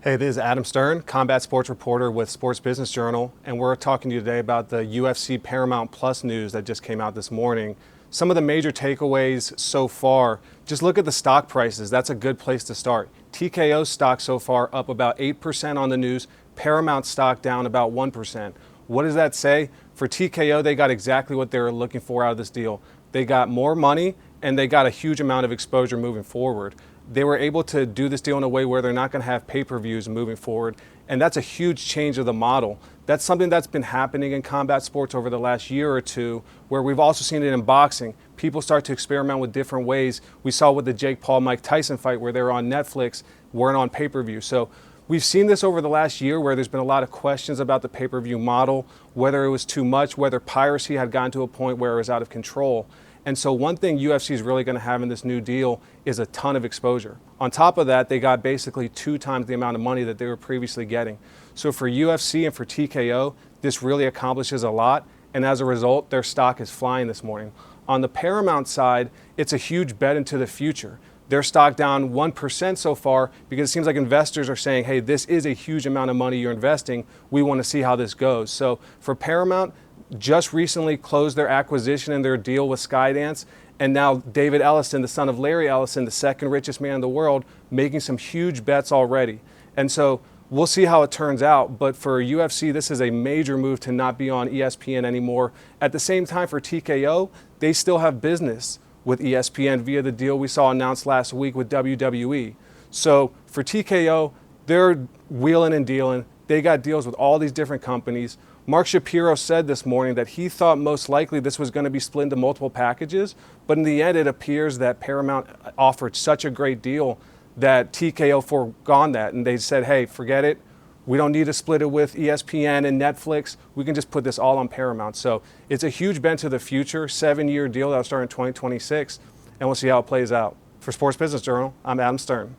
Hey, this is Adam Stern, combat sports reporter with Sports Business Journal, and we're talking to you today about the UFC Paramount Plus news that just came out this morning. Some of the major takeaways so far, just look at the stock prices. That's a good place to start. TKO stock so far up about 8% on the news, Paramount stock down about 1%. What does that say? For TKO, they got exactly what they were looking for out of this deal. They got more money and they got a huge amount of exposure moving forward. They were able to do this deal in a way where they're not going to have pay-per-views moving forward, and that's a huge change of the model. That's something that's been happening in combat sports over the last year or two, where we've also seen it in boxing. People start to experiment with different ways. We saw with the Jake Paul-Mike Tyson fight where they were on Netflix, weren't on pay-per-view. So we've seen this over the last year where there's been a lot of questions about the pay-per-view model, whether it was too much, whether piracy had gotten to a point where it was out of control. And so one thing UFC is really going to have in this new deal is a ton of exposure. On top of that, they got basically 2 times the amount of money that they were previously getting. So for UFC and for TKO, this really accomplishes a lot. And as a result, their stock is flying this morning. On the Paramount side, it's a huge bet into the future. Their stock down 1% so far because it seems like investors are saying, hey, this is a huge amount of money you're investing. We want to see how this goes. So for Paramount, just recently closed their acquisition and their deal with Skydance, and now David Ellison, the son of Larry Ellison, the second richest man in the world, making some huge bets already. And so we'll see how it turns out, but for UFC, this is a major move to not be on ESPN anymore. At the same time, for TKO, they still have business with ESPN via the deal we saw announced last week with WWE. So for TKO, they're wheeling and dealing. They got deals with all these different companies. Mark Shapiro said this morning that he thought most likely this was going to be split into multiple packages, but in the end it appears that Paramount offered such a great deal that TKO foregone that, and they said, hey, forget it. We don't need to split it with ESPN and Netflix. We can just put this all on Paramount. So it's a huge bet to the future, 7-year deal that'll start in 2026, and we'll see how it plays out. For Sports Business Journal, I'm Adam Stern.